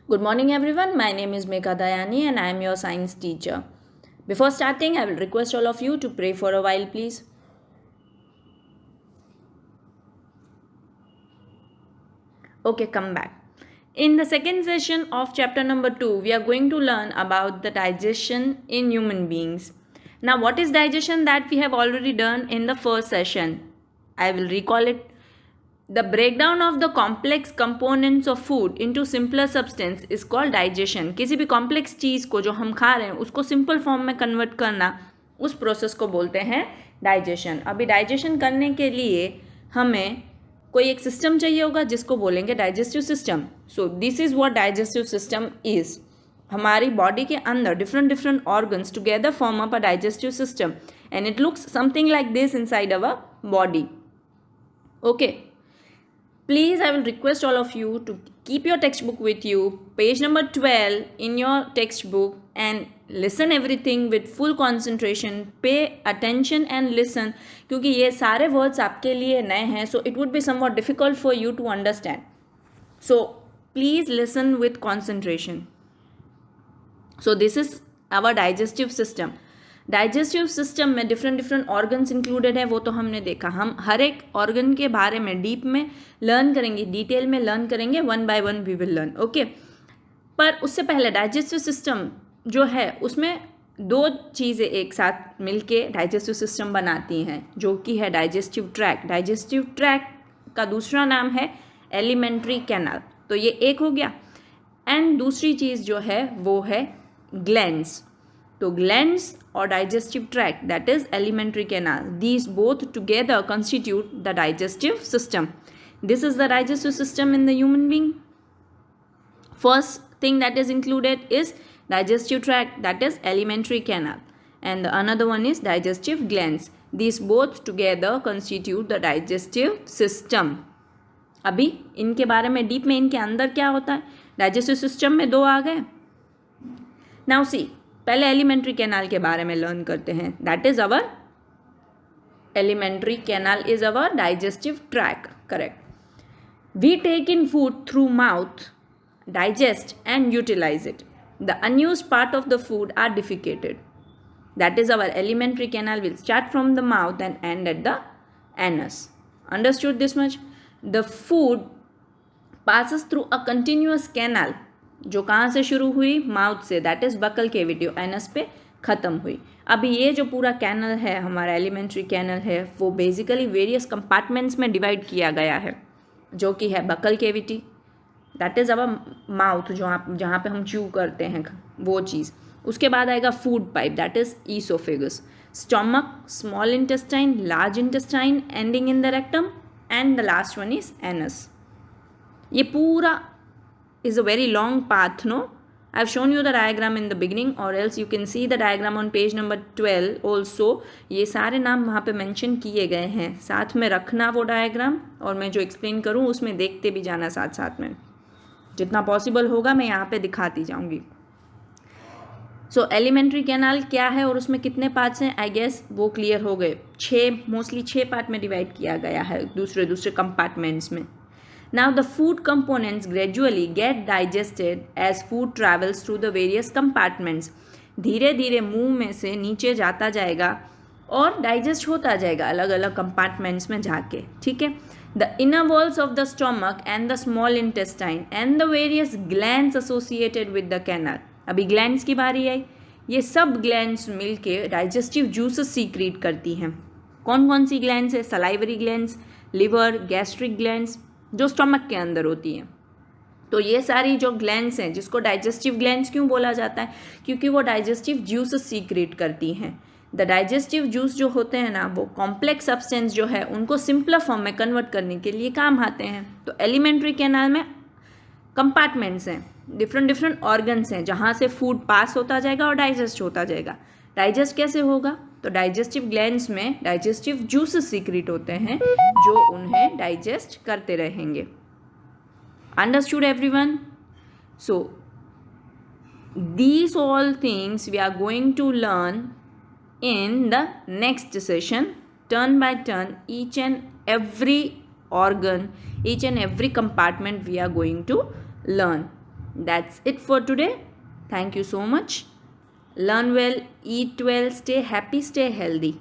Good morning, everyone. My name is Megha Dayani and I am your science teacher. Before starting, I will request all of you to pray for a while, please. Okay, come back. In the second session of chapter number 2, we are going to learn about the digestion in human beings. Now, what is digestion that we have already done in the first session? I will recall it. The breakdown of the complex components of food into simpler substance is called digestion. किसी भी complex चीज़ को जो हम खा रहे हैं उसको simple form में कन्वर्ट करना, उस प्रोसेस को बोलते हैं डाइजेशन. अभी डाइजेशन करने के लिए हमें कोई एक सिस्टम चाहिए होगा जिसको बोलेंगे digestive system. So this is what digestive system is. हमारी बॉडी के अंदर different organs together form up a digestive system and it looks something like this inside our body. Okay. Please, I will request all of you to keep your textbook with you, page number 12 in your textbook, and listen everything with full concentration. Pay attention and listen, क्योंकि ये सारे words आपके लिए नए हैं, so it would be somewhat difficult for you to understand. So please listen with concentration. So this is our digestive system. Digestive system में different organs included है, वो तो हमने देखा. हम हर एक ऑर्गन के बारे में डीप में लर्न करेंगे, डिटेल में लर्न करेंगे, one by one we will learn. Okay. पर उससे पहले डाइजेस्टिव सिस्टम जो है उसमें दो चीज़ें एक साथ मिलके डाइजेस्टिव सिस्टम बनाती हैं, जो कि है डाइजेस्टिव ट्रैक. डाइजेस्टिव ट्रैक का दूसरा नाम है एलिमेंट्री कैनाल. तो ये एक हो गया. एंड दूसरी चीज़ जो है वो है ग्लैंड्स. तो ग्लैंड्स और digestive tract, that is alimentary canal, these both together constitute the digestive system. This is the digestive system in the human being. First thing that is included is digestive tract, that is alimentary canal, and the another one is digestive glands. These both together constitute the digestive system. अभी इनके बारे में deep में इनके अंदर क्या होता है. डाइजेस्टिव सिस्टम में दो आ गए. नाउ सी, पहले एलिमेंट्री कैनाल के बारे में लर्न करते हैं. That is our elementary canal is our digestive track. Correct. We take in food through mouth, digest and utilise it. The unused part of the food are defecated. That is our elementary canal will start from the mouth and end at the anus. Understood this much. The food passes through a continuous canal, जो कहाँ से शुरू हुई, mouth से, that is buccal cavity, anus पे ख़त्म हुई. अभी ये जो पूरा कैनल है, हमारा एलिमेंट्री कैनल है, वो बेसिकली वेरियस कंपार्टमेंट्स में डिवाइड किया गया है, जो कि है buccal cavity, that is our mouth, जहाँ पे हम च्यू करते हैं वो चीज़. उसके बाद आएगा food pipe, that is oesophagus. Stomach, small intestine, large intestine ending in the rectum, and the last one is anus. ये पूरा is a very long path, no? I have shown you the diagram in the beginning, or else you can see the diagram on page number 12 also. ये सारे नाम वहाँ पे mention किए गए हैं. साथ में रखना वो डायग्राम, और मैं जो एक्सप्लेन करूँ उसमें देखते भी जाना साथ साथ में. जितना पॉसिबल होगा मैं यहाँ पे दिखाती जाऊँगी. सो एलिमेंट्री कैनाल क्या है और उसमें कितने पार्ट्स हैं, आई गेस वो क्लियर हो गए. मोस्टली 6 पार्ट में डिवाइड किया गया है, दूसरे कंपार्टमेंट्स में. Now the food components gradually get digested as food travels through the various compartments. धीरे धीरे मुंह में से नीचे जाता जाएगा और डाइजेस्ट होता जाएगा अलग अलग कंपार्टमेंट्स में जाके. ठीक है. The inner walls of the stomach and the small intestine and the various glands associated with the canal. अभी ग्लैंड्स की बारी आई. ये सब ग्लैंड्स मिलके डाइजेस्टिव जूसेस सीक्रेट करती हैं. कौन कौन सी ग्लैंड्स है? Salivary glands, liver, gastric glands, जो स्टमक के अंदर होती हैं. तो ये सारी जो ग्लैंड्स हैं, जिसको डाइजेस्टिव ग्लैंड्स क्यों बोला जाता है, क्योंकि वो डाइजेस्टिव जूसेस सीक्रेट करती हैं. द डाइजेस्टिव जूस जो होते हैं ना, वो कॉम्प्लेक्स सब्सटेंस जो है उनको सिंपलर फॉर्म में कन्वर्ट करने के लिए काम आते हैं. तो एलिमेंट्री कैनाल में कंपार्टमेंट्स हैं, डिफरेंट ऑर्गन्स हैं, जहाँ से फूड पास होता जाएगा और डाइजेस्ट होता जाएगा. डाइजेस्ट कैसे होगा? तो डाइजेस्टिव ग्लैंड्स में डाइजेस्टिव जूसेस सीक्रेट होते हैं जो उन्हें डाइजेस्ट करते रहेंगे. Understood everyone? So these all things we are going to learn in the next session, turn by turn. Each and every organ, each and every compartment we are going to learn. That's it for today. Thank you so much. Learn well, eat well, stay happy, stay healthy.